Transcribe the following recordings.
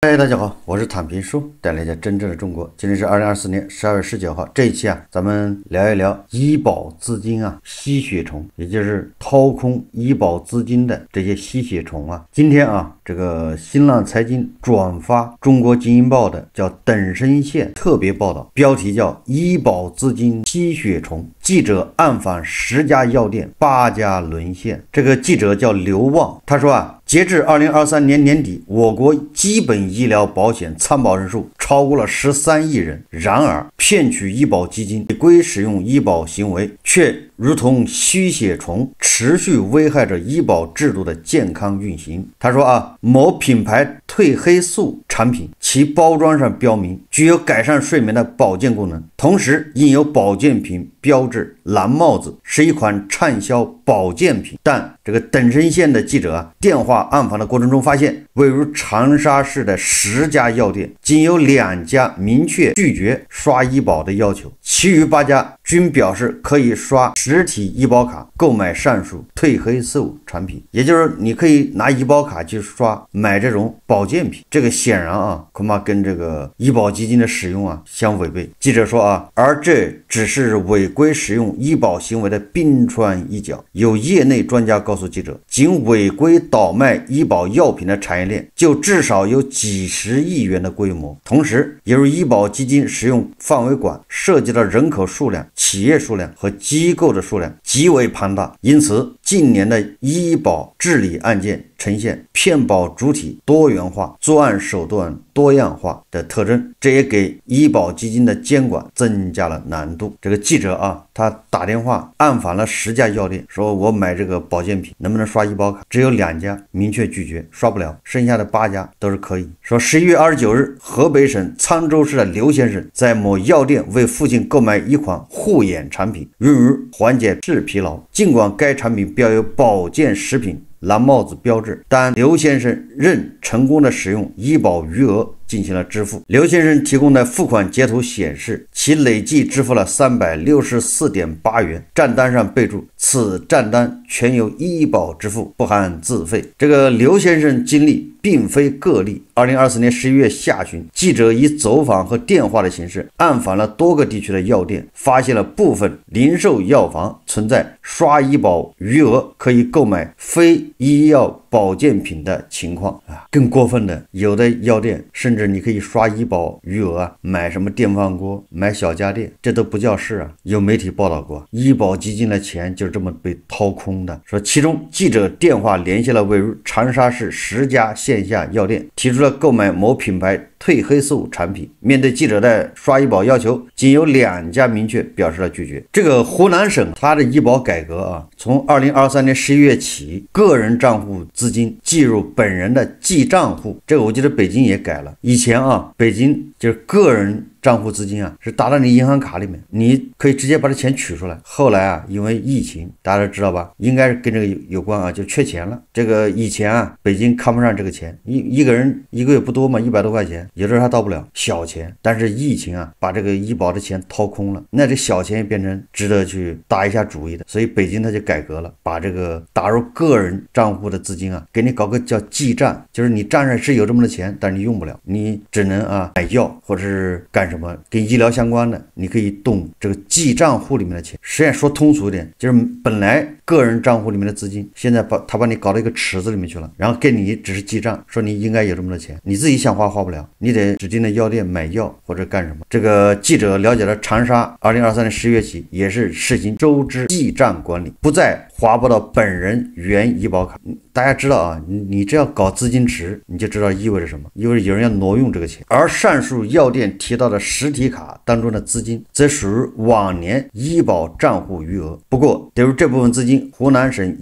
嗨，大家好，我是躺平叔，带来一下真正的中国。今天是2024年12月19号，这一期咱们聊一聊医保资金吸血虫，也就是掏空医保资金的这些吸血虫今天这个新浪财经转发中国经营报的叫等深县特别报道，标题叫医保资金吸血虫，记者暗访10家药店，8家沦陷。这个记者叫刘旺，他说截至2023年年底，我国基本医疗保险参保人数超过了13亿人。然而，骗取医保基金、违规使用医保行为却如同吸血虫，持续危害着医保制度的健康运行。他说某品牌褪黑素产品，其包装上标明具有改善睡眠的保健功能，同时印有保健品标志蓝帽子，是一款畅销保健品。但这个等深县的记者电话暗访的过程中发现，位于长沙市的10家药店仅有2家明确拒绝刷医保的要求，其余8家均表示可以刷实体医保卡购买上述褪黑素产品，也就是你可以拿医保卡去刷买这种保健品。这个显然恐怕跟这个医保基金的使用相违背。记者说而这只是违规使用医保行为的冰川一角。有业内专家告诉记者，仅违规倒卖医保药品的产业链就至少有几十亿元的规模。同时，由于医保基金使用范围广，涉及的人口数量、企业数量和机构的数量极为庞大，因此近年的医保治理案件呈现骗保主体多元化、作案手段多样化的特征，这也给医保基金的监管增加了难度。这个记者他打电话暗访了10家药店，说我买这个保健品能不能刷医保卡，只有2家明确拒绝，刷不了，剩下的8家都是可以。说11月29日，河北省沧州市的刘先生在某药店为父亲购买一款护眼产品，用于缓解视疲劳。尽管该产品标有保健食品蓝帽子标志，但刘先生仍成功的使用医保余额进行了支付。刘先生提供的付款截图显示，其累计支付了364.8元，账单上备注此账单全由医保支付，不含自费。这个刘先生经历并非个例。2024年11月下旬，记者以走访和电话的形式暗访了多个地区的药店，发现了部分零售药房存在刷医保余额可以购买非医药保健品的情况更过分的，有的药店甚至你可以刷医保余额买什么电饭锅、买小家电，这都不叫事有媒体报道过，医保基金的钱就这么被掏空的。说其中记者电话联系了位于长沙市10家线下药店，提出了购买某品牌褪黑素产品。面对记者的刷医保要求，仅有2家明确表示了拒绝。这个湖南省它的医保改革从2023年11月起，个人账户资金计入本人的记账户，这个我记得北京也改了。以前北京就是个人账户资金是打到你银行卡里面，你可以直接把这钱取出来。后来因为疫情，大家都知道吧，应该是跟这个有关就缺钱了。这个以前北京看不上这个钱，一个人一个月不多嘛，100多块钱，有的时候还到不了，小钱。但是疫情把这个医保的钱掏空了，那这小钱也变成值得去打一下主意的。所以北京他就改革了，把这个打入个人账户的资金给你搞个叫记账，就是你账上是有这么多钱，但是你用不了，你只能买药或者是干什么跟医疗相关的，你可以动这个记账户里面的钱。实际上说通俗一点，就是本来个人账户里面的资金，现在他把你搞到一个池子里面去了，然后给你只是记账，说你应该有这么多钱，你自己想花不了，你得指定的药店买药或者干什么。这个记者了解了长沙2023年10月起也是实行周支记账管理，不再划拨到本人原医保卡。大家知道你这要搞资金池，你就知道意味着什么，意味着有人要挪用这个钱。而上述药店提到的实体卡当中的资金，则属于往年医保账户余额。不过对于这部分资金，湖南省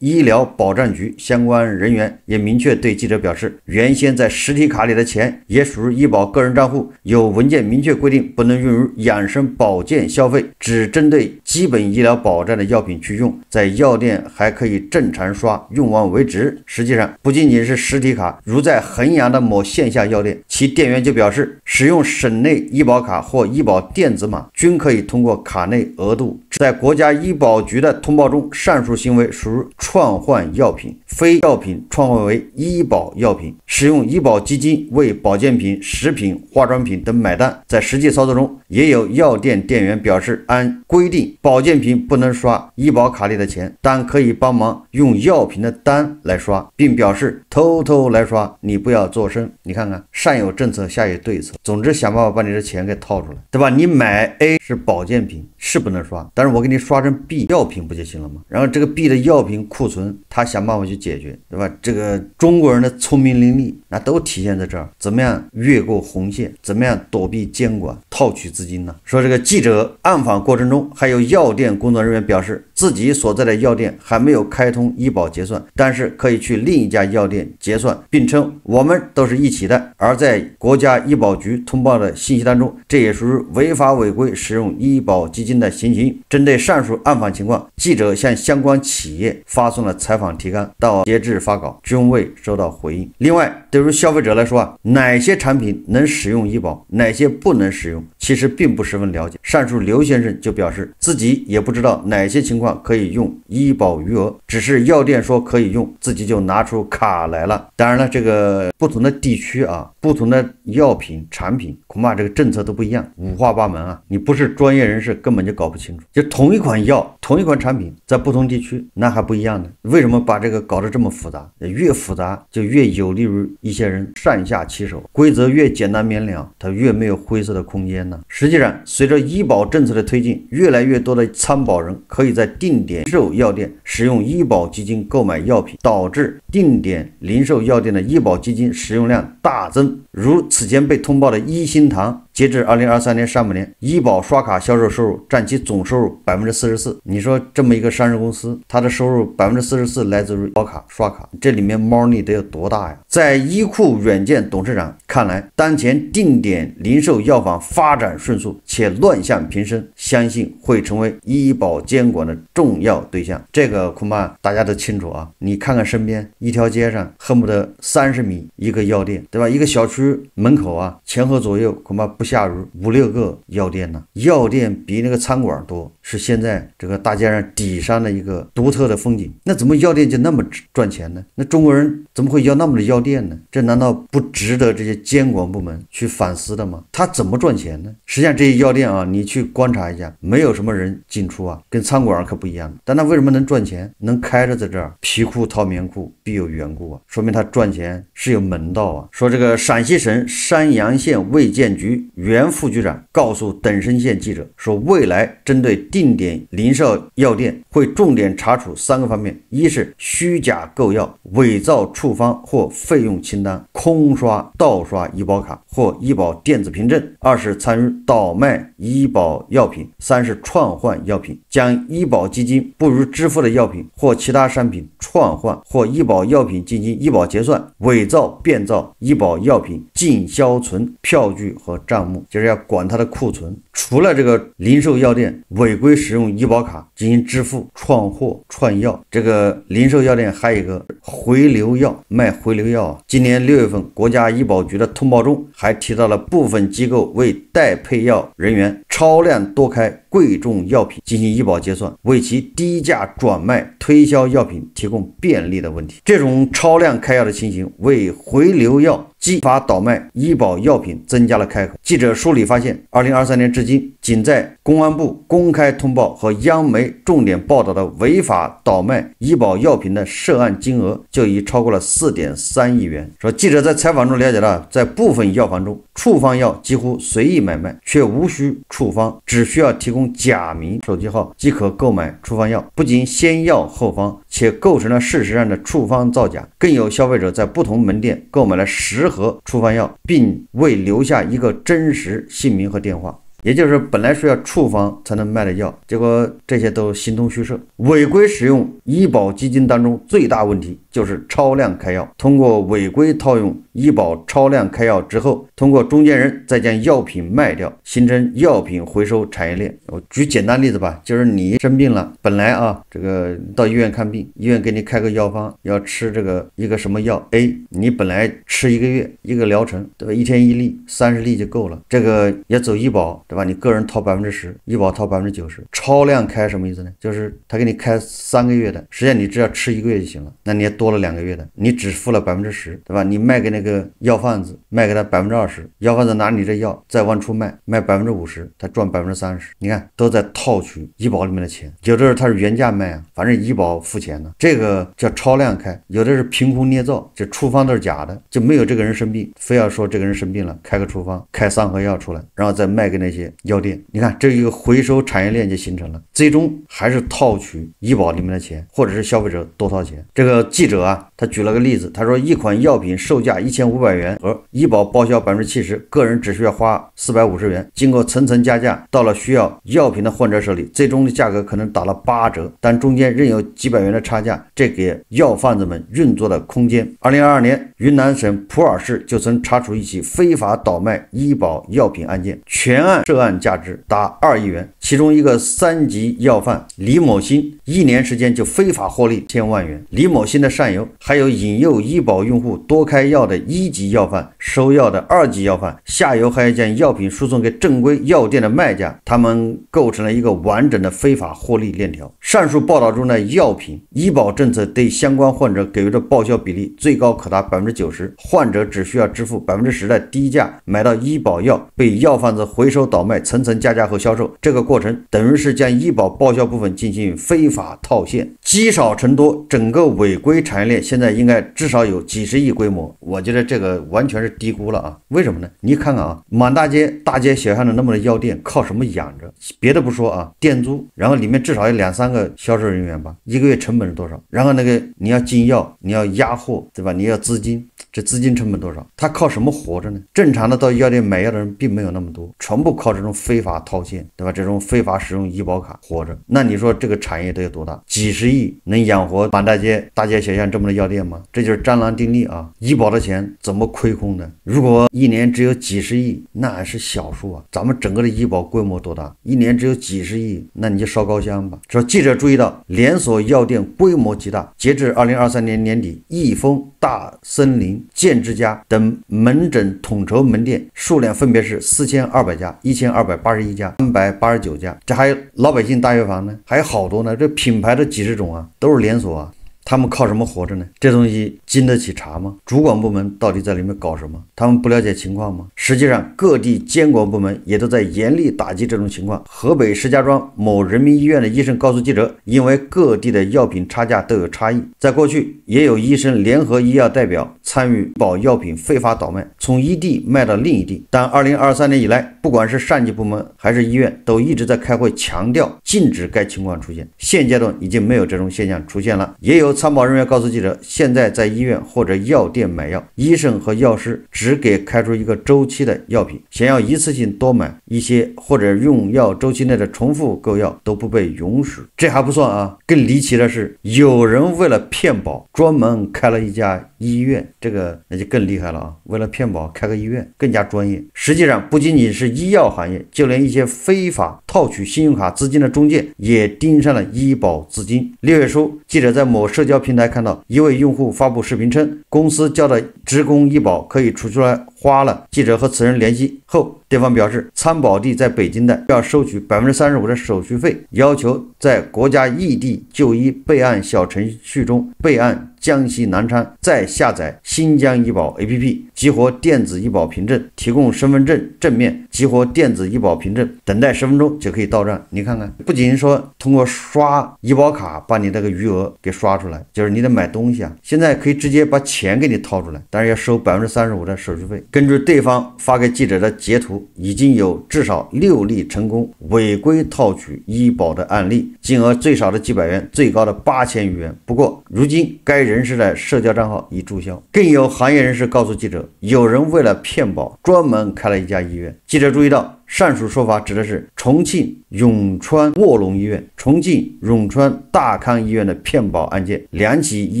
医疗保障局相关人员也明确对记者表示，原先在实体卡里的钱也属于医保个人账户，有文件明确规定不能用于养生保健消费，只针对基本医疗保障的药品去用，在药店还可以正常刷，用完为止。实际上不仅仅是实体卡，如在衡阳的某线下药店，其店员就表示，使用省内医保卡或医保电子码均可以通过卡内额度。在国家医保局的通报中，上述行为属于串换药品，非药品串换为医保药品，使用医保基金为保健品、食品、化妆品等买单。在实际操作中，也有药店店员表示，按规定保健品不能刷医保卡里的钱，但可以帮忙用药品的单来刷，并表示偷偷来刷，你不要作声。你看看，上有政策，下有对策，总之想办法把你的钱给套出来，对吧？你买 A 是保健品，是不能刷，但是我给你刷成 B 药品不就行了吗？然后这个 B 的药品库存，他想办法去解决，对吧？这个中国人的聪明伶俐，那都体现在这儿。怎么样越过红线？怎么样躲避监管、套取资金呢？说这个记者暗访过程中，还有药店工作人员表示，自己所在的药店还没有开通医保结算，但是可以去另一家药店结算，并称我们都是一起的。而在国家医保局通报的信息当中，这也属于违法违规使用医保基金的情形。针对上述暗访情况，记者向相关企业发送了采访提纲，到截至发稿均未收到回应。另外，对于消费者来说哪些产品能使用医保，哪些不能使用，其实并不十分了解。上述刘先生就表示，自己也不知道哪些情况可以用医保余额，只是药店说可以用，自己就拿出卡来了。当然了，这个不同的地区不同的药品产品，恐怕这个政策都不一样，五花八门啊！你不是专业人士，根本就搞不清楚。就同一款药、同一款产品，在不同地区那还不一样呢。为什么把这个搞得这么复杂？越复杂就越有利于一些人上下其手，规则越简单明了，它越没有灰色的空间呢。实际上，随着医保政策的推进，越来越多的参保人可以在定点零售药店使用医保基金购买药品，导致定点零售药店的医保基金使用量大增。如此前被通报的一心堂，截至2023年上半年，医保刷卡销售收入占其总收入 44%。你说这么一个上市公司，它的收入 44% 来自于保卡刷卡，这里面猫腻得有多大呀？在医库软件董事长看来，当前定点零售药房发展迅速且乱象频生，相信会成为医保监管的重要对象。这个恐怕大家都清楚啊，你看看身边一条街上恨不得30米一个药店，对吧？一个小区门口前后左右恐怕不下于5、6个药店呢。药店比那个餐馆多，是现在这个大街上底商的一个独特的风景。那怎么药店就那么赚钱呢？那中国人怎么会要那么多药店呢？这难道不值得这些监管部门去反思的吗？他怎么赚钱呢？实际上这些药店你去观察一下，没有什么人进出跟餐馆可不一样。但他为什么能赚钱，能开着在这儿？皮裤掏棉裤必有缘故说明他赚钱是有门道说这个陕西省山阳县卫健局原副局长告诉等深县记者说，未来针对定点零售药店会重点查处3个方面：一是虚假购药、伪造处方或费用清单、空刷、盗刷医保卡或医保电子凭证；二是参与倒卖医保药品；三是串换药品，将医保基金不予支付的药品或其他商品串换或医保药品进行医保结算，伪造、变造医保药品进销存票据和账目，就是要管它的库存。除了这个零售药店违规使用医保卡进行支付、串货、串药，这个零售药店还有一个回流药，卖回流药今年6月份，国家医保局的通报中还提到了部分机构为代配药人员超量多开贵重药品进行医保结算，为其低价转卖推销药品提供便利的问题。这种超量开药的情形为回流药激发倒卖医保药品增加了开口。记者梳理发现，2023年至今，仅在公安部公开通报和央媒重点报道的违法倒卖医保药品的涉案金额就已超过了 4.3 亿元。说记者在采访中了解到，在部分药房中，处方药几乎随意买卖，却无需处方，只需要提供假名手机号即可购买处方药，不仅先要后方，且构成了事实上的处方造假。更有消费者在不同门店购买了10盒处方药，并未留下一个真实姓名和电话。也就是本来是要处方才能卖的药，结果这些都形同虚设。违规使用医保基金当中最大问题就是超量开药，通过违规套用医保超量开药之后，通过中间人再将药品卖掉，形成药品回收产业链。我举简单例子吧，就是你生病了，本来这个到医院看病，医院给你开个药方，要吃这个一个什么药 A， 你本来吃1个月一个疗程，对吧？1天1粒，30粒就够了。这个也走医保，对吧？你个人掏10%，医保掏90%。超量开什么意思呢？就是他给你开3个月的，实际上你只要吃1个月就行了，那你也多了2个月的，你只付了10%，对吧？你卖给那个药贩子，卖给他20%，药贩子拿你这药再往出卖50%，他赚30%。你看都在套取医保里面的钱，有的时候他是原价卖啊，反正医保付钱呢，这个叫超量开。有的是凭空捏造，就处方都是假的，就没有这个人生病，非要说这个人生病了，开个处方，开3盒药出来，然后再卖给那些药店。你看这一个回收产业链就形成了，最终还是套取医保里面的钱，或者是消费者多掏钱。这个记者他举了个例子，他说一款药品售价1500元，而医保报销70%，个人只需要花450元，经过层层加价，到了需要药品的患者手里，最终的价格可能打了8折，但中间仍有几百元的差价，这给药贩子们运作的空间。2022年，云南省普洱市就曾查处一起非法倒卖医保药品案件，全案涉案价值达2亿元，其中一个3级药贩李某新1年时间就非法获利1000万元。李某新的上游还有引诱医保用户多开药的1级药贩、收药的2级药贩，下游还要将药品输送给正规药店的卖家，他们构成了一个完整的非法获利链条。上述报道中的药品医保政策对相关患者给予的报销比例最高可达90%，患者只需要支付10%的低价买到医保药，被药贩子回收倒卖，层层加价后销售。这个过程等于是将医保报销部分进行非法套现，积少成多，整个违规产业链现在应该至少有几十亿规模。我觉得这个完全是低估了啊！为什么呢？你看看满大街大街小巷的那么多药店，靠什么养着？别的不说店租，然后里面至少有2-3个销售人员吧，一个月成本是多少？然后那个你要进药，你要压货，对吧？你要资金，这资金成本多少？他靠什么活着呢？正常的到药店买药的人并没有那么多，全部靠这种非法套现，对吧？这种非法使用医保卡活着。那你说这个产业得有多大？几十亿能养活满大街小巷这么多药店吗？这就是蟑螂定律啊！医保的钱怎么亏空的？如果一年只有几十亿，那还是小数啊！咱们整个的医保规模多大？一年只有几十亿，那你就烧高香吧。说记者注意到，连锁药店规模极大，截至2023年年底，益丰、大森林、健之家等门诊统筹门店数量分别是4200家、1281家、389家，这还有老百姓大药房呢，还有好多呢，这品牌的几十种都是连锁他们靠什么活着呢？这东西经得起查吗？主管部门到底在里面搞什么？他们不了解情况吗？实际上，各地监管部门也都在严厉打击这种情况。河北石家庄某人民医院的医生告诉记者，因为各地的药品差价都有差异，在过去也有医生联合医药代表参与保药品非法倒卖，从一地卖到另一地。但2023年以来，不管是上级部门还是医院，都一直在开会强调禁止该情况出现。现阶段已经没有这种现象出现了，也有参保人员告诉记者，现在在医院或者药店买药，医生和药师只给开出一个周期的药品，想要一次性多买一些或者用药周期内的重复购药都不被允许。这还不算更离奇的是，有人为了骗保专门开了一家医院，这个那就更厉害了为了骗保开个医院更加专业。实际上不仅仅是医药行业，就连一些非法套取信用卡资金的中介也盯上了医保资金。6月初，记者在某社交平台看到一位用户发布视频称，公司交的职工医保可以除出来花了。记者和此人联系后，对方表示参保地在北京的，要收取35%的手续费，要求在国家异地就医备案小程序中备案江西南昌，再下载新疆医保 APP， 激活电子医保凭证，提供身份证正面，激活电子医保凭证，等待10分钟就可以到账。你看看，不仅说通过刷医保卡把你这个余额给刷出来，就是你得买东西现在可以直接把钱给你掏出来，但是要收35%的手续费。根据对方发给记者的截图，已经有至少6例成功违规套取医保的案例，金额最少的几百元，最高的8000余元。不过如今该人士的社交账号已注销。更有行业人士告诉记者，有人为了骗保专门开了一家医院。记者注意到，上述说法指的是重庆永川卧龙医院、重庆永川大康医院的骗保案件，2起医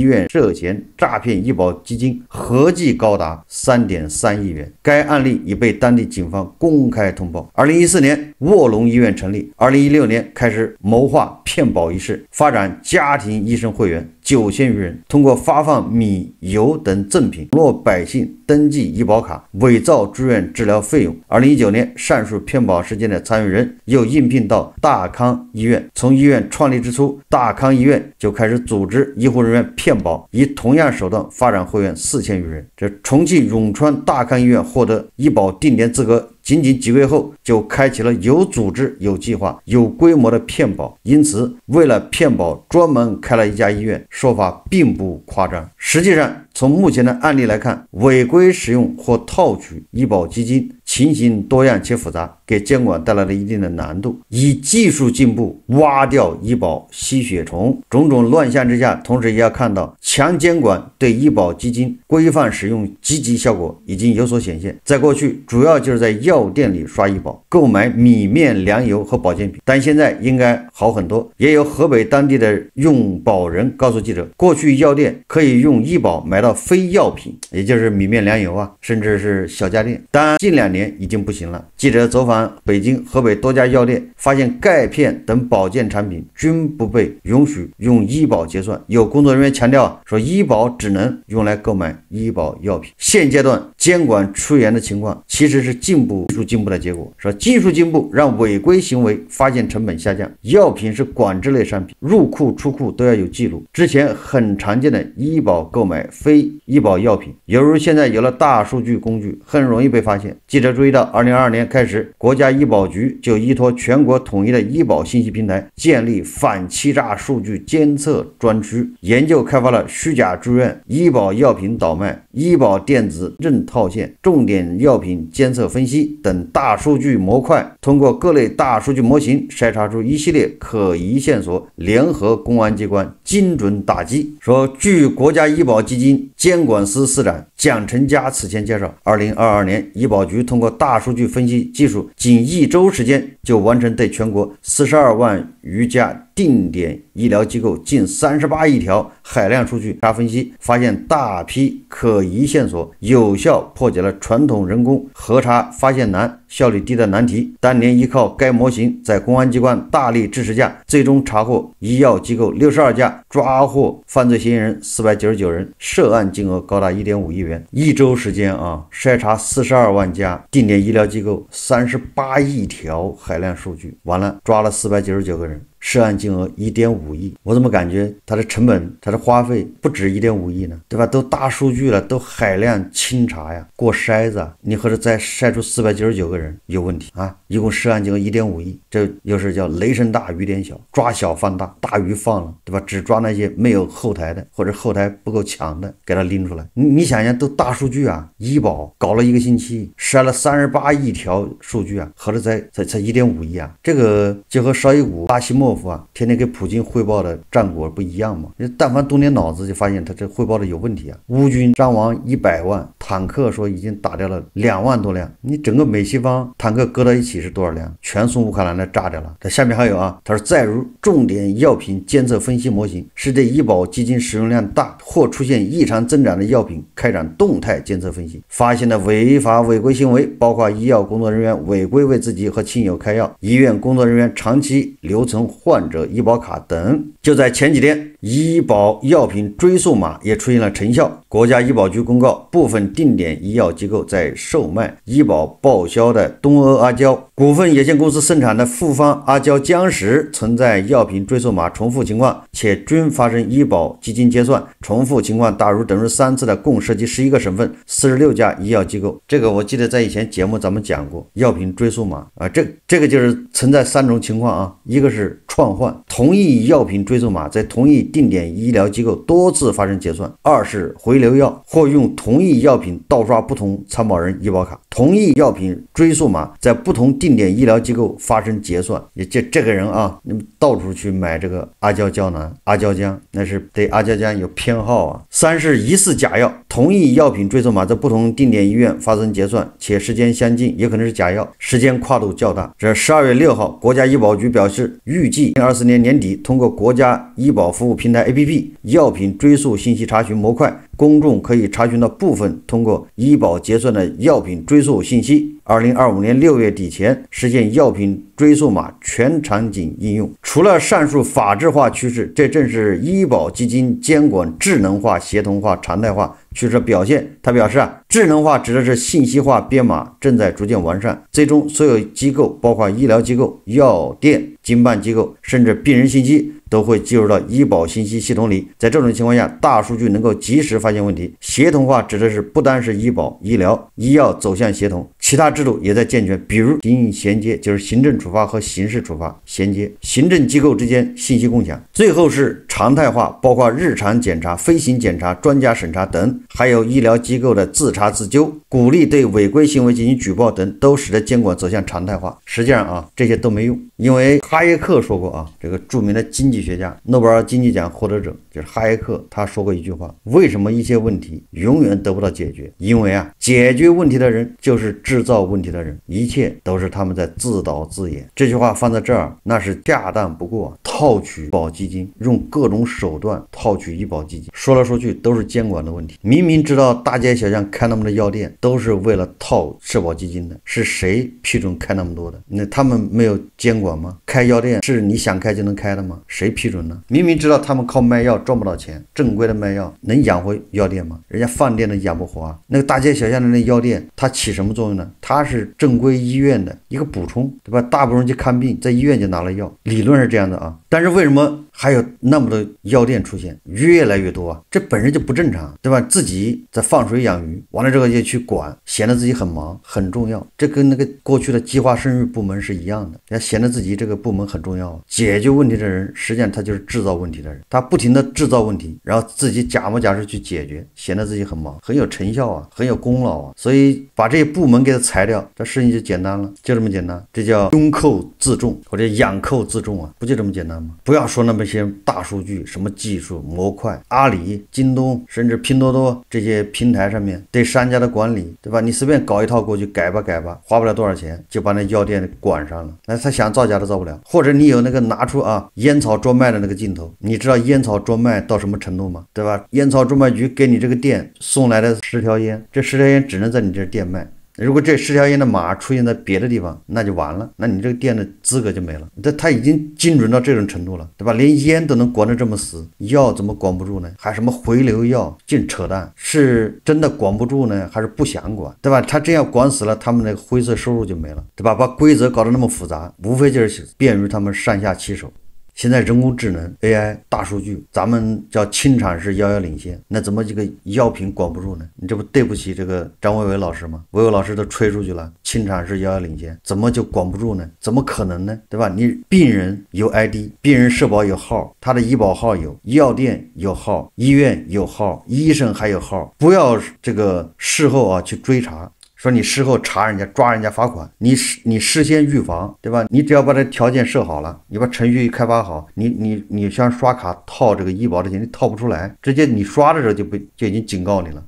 院涉嫌诈骗医保基金，合计高达3.3亿元。该案例已被当地警方公开通报。2014年，卧龙医院成立，2016年开始谋划骗保一事，发展家庭医生会员9000余人，通过发放米、油等赠品，网络百姓登记医保卡，伪造住院治疗费用。2019年，上述骗保事件的参与人又应聘到大康医院。从医院创立之初，大康医院就开始组织医护人员骗保，以同样手段发展会员4000余人。这重庆永川大康医院获得医保定点资格仅几个月后，就开启了有组织、有计划、有规模的骗保。因此，为了骗保，专门开了一家医院，说法并不夸张。实际上，从目前的案例来看，违规使用或套取医保基金情形多样且复杂，给监管带来了一定的难度。以技术进步挖掉医保吸血虫，种种乱象之下，同时也要看到强监管对医保基金规范使用积极效果已经有所显现。在过去，主要就是在药店里刷医保，购买米面粮油和保健品，但现在应该好很多。也有河北当地的用保人告诉记者，过去药店可以用医保买到非药品，也就是米面粮油啊，甚至是小家电，但近2年已经不行了。记者走访北京、河北多家药店，发现钙片等保健产品均不被允许用医保结算。有工作人员强调说，医保只能用来购买医保药品。现阶段监管出严的情况，其实是技术进步的结果。说技术进步让违规行为发现成本下降。药品是管制类商品，入库出库都要有记录。之前很常见的医保购买非医保药品，犹如现在有了大数据工具，很容易被发现。记者注意到，2022年开始，国家医保局就依托全国统一的医保信息平台，建立反欺诈数据监测专区，研究开发了虚假住院、医保药品倒卖、医保电子证套现、重点药品监测分析等大数据模块，通过各类大数据模型筛查出一系列可疑线索，联合公安机关精准打击。说，据国家医保基金监管司司长蒋成佳此前介绍，2022年医保局通过大数据分析技术，仅1周时间就完成对全国42万余家定点医疗机构近38亿条海量数据分析，发现大批可疑线索，有效破解了传统人工核查发现难、效率低的难题。当年依靠该模型，在公安机关大力支持下，最终查获医药机构62家，抓获犯罪嫌疑人499人，涉案金额高达1.5亿元。1周时间啊，筛查42万家定点医疗机构，38亿条海量数据，完了抓了499个人，涉案金额1.5亿。我怎么感觉它的成本、它的花费不止1.5亿呢？对吧？都大数据了，都海量清查呀，过筛子啊，你合着再筛出499个人有问题啊？一共涉案金额1.5亿，这又是叫雷声大雨点小，抓小放大，大鱼放了，对吧？只抓那些没有后台的或者后台不够强的，给它拎出来。你想想，都大数据啊，医保搞了1个星期，筛了38亿条数据啊，合着才1.5亿啊。这个就和绍伊古、巴西莫夫啊，天天给普京汇报的战果不一样吗？但凡动点脑子，就发现他这汇报的有问题啊。乌军伤亡100万，坦克说已经打掉了2万多辆，你整个美西方坦克搁到一起是多少辆？全送乌克兰来炸掉了。这下面还有啊，他说再如重点药品监测分析模型，是对医保基金使用量大或出现异常增长的药品开展动态监测分析，发现的违法违规行为包括医药工作人员违规为自己和亲友开药，医院工作人员长期留存患者医保卡等。就在前几天，医保药品追溯码也出现了成效。国家医保局公告，部分定点医药机构在售卖医保报销的东阿阿胶股份有限公司生产的复方阿胶浆时存在药品追溯码重复情况，且均发生医保基金结算，重复情况大如等于3次的共涉及11个省份46家医药机构。这个我记得在以前节目咱们讲过，药品追溯码啊，这个就是存在3种情况啊，一个是创换，同一药品追溯码在同一定点医疗机构多次发生结算；二是回流药，或用同一药品盗刷不同参保人医保卡，同一药品追溯码在不同定点医疗机构发生结算。也这个人啊，你们到处去买这个阿胶胶囊、阿胶浆，那是对阿胶浆有偏好啊。三是疑似假药，同一药品追溯码在不同定点医院发生结算，且时间相近，也可能是假药，时间跨度较大。这12月6号，国家医保局表示，预计2024年年底通过国家医保服务平台 APP 药品追溯信息查询模块，公众可以查询到部分通过医保结算的药品追溯信息。2025年6月底前实现药品追溯码全场景应用。除了上述法制化趋势，这正是医保基金监管智能化、协同化、常态化趋势的表现。他表示智能化指的是信息化编码正在逐渐完善，最终所有机构，包括医疗机构、药店、经办机构，甚至病人信息都会进入到医保信息系统里。在这种情况下，大数据能够及时发现问题。协同化指的是不单是医保、医疗、医药走向协同，其他制度也在健全，比如行营衔接，就是行政处罚和刑事处罚衔接，行政机构之间信息共享。最后是常态化，包括日常检查、飞行检查、专家审查等，还有医疗机构的自查自纠，鼓励对违规行为进行举报等，都使得监管走向常态化。实际上这些都没用，因为哈耶克说过这个著名的经济学家、诺贝尔经济奖获得者就是哈耶克，他说过一句话：为什么一些问题永远得不到解决？因为解决问题的人就是制造问题的人，一切都是他们在自导自演。这句话放在这儿那是恰当不过。套取医保基金，用各种手段套取医保基金，说来说去都是监管的问题。明明知道大街小巷开那么多药店都是为了套社保基金的，是谁批准开那么多的？那他们没有监管吗？开药店是你想开就能开的吗？谁批准呢？明明知道他们靠卖药赚不到钱，正规的卖药能养活药店吗？人家饭店都养不活那个大街小巷的那药店它起什么作用呢？它是正规医院的一个补充，对吧？大部分人去看病在医院就拿了药，理论是这样的但是为什么还有那么多药店出现，越来越多这本身就不正常，对吧？自己在放水养鱼，完了之后就去管，显得自己很忙很重要，这跟那个过去的计划生育部门是一样的，要显得自己这个部门很重要。解决问题的人实际上他就是制造问题的人，他不停的制造问题，然后自己假模假式去解决，显得自己很忙，很有成效很有功劳所以把这些部门给他裁掉，这事情就简单了，就这么简单。这叫拥寇自重或者养寇自重不就这么简单吗？不要说那么些大数据什么技术模块，阿里、京东甚至拼多多这些平台上面对商家的管理，对吧？你随便搞一套过去改吧，花不了多少钱就把那药店管上了，那他想造假都造不了。或者你有那个拿出烟草专卖的那个镜头，你知道烟草专卖到什么程度吗？对吧？烟草专卖局给你这个店送来的10条烟，这10条烟只能在你这店卖，如果这10条烟的码出现在别的地方，那就完了，那你这个店的资格就没了。他已经精准到这种程度了，对吧？连烟都能管得这么死，药怎么管不住呢？还什么回流药，净扯淡，是真的管不住呢，还是不想管，对吧？他这样管死了，他们的灰色收入就没了，对吧？把规则搞得那么复杂，无非就是便于他们上下其手。现在人工智能 AI 大数据，咱们叫清产是遥遥领先，那怎么这个药品管不住呢？你这不对不起这个张维维老师吗？维维老师都吹出去了，清产是遥遥领先，怎么就管不住呢？怎么可能呢？对吧？你病人有 ID， 病人社保有号，他的医保号有，药店有号，医院有号，医生还有号，不要这个事后去追查。说你事后查人家抓人家罚款，你事先预防，对吧？你只要把这条件设好了，你把程序开发好，你像刷卡套这个医保的钱，你套不出来，直接你刷的时候就已经警告你了，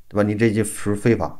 对吧？你这就属于非法。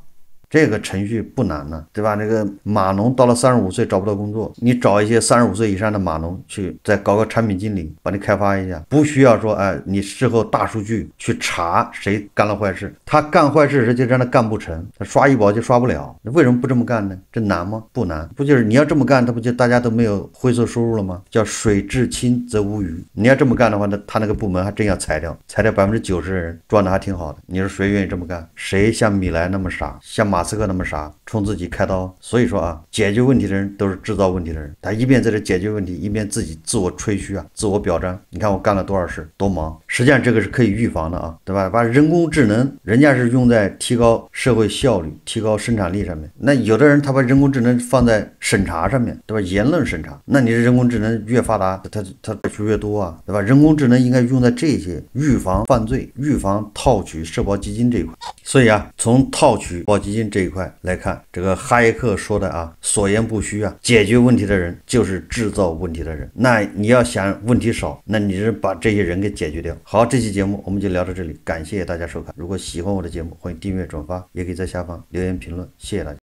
这个程序不难呢，对吧？那个码农到了35岁找不到工作，你找一些35岁以上的码农去再搞个产品经理，把你开发一下，不需要说你事后大数据去查谁干了坏事，他干坏事时就让他干不成，他刷医保就刷不了，为什么不这么干呢？这难吗？不难，不就是你要这么干，他不就大家都没有灰色收入了吗？叫水至清则无鱼。你要这么干的话，那他那个部门还真要裁掉，裁掉90%的人，赚的还挺好的。你说谁愿意这么干？谁像米莱那么傻，像马马斯克那么傻，冲自己开刀。所以说啊，解决问题的人都是制造问题的人，他一边在这解决问题，一边自己自我吹嘘啊，自我表彰。你看我干了多少事，多忙。实际上这个是可以预防的啊，对吧？把人工智能，人家是用在提高社会效率、提高生产力上面。那有的人他把人工智能放在审查上面，对吧？言论审查，那你的人工智能越发达，它就越多啊，对吧？人工智能应该用在这些预防犯罪、预防套取社保基金这一块。所以啊，从套取社保基金这一块来看，这个哈耶克说的啊，所言不虚啊，解决问题的人就是制造问题的人。那你要想问题少，那你是把这些人给解决掉。好，这期节目我们就聊到这里，感谢大家收看。如果喜欢我的节目，欢迎订阅转发，也可以在下方留言评论，谢谢大家。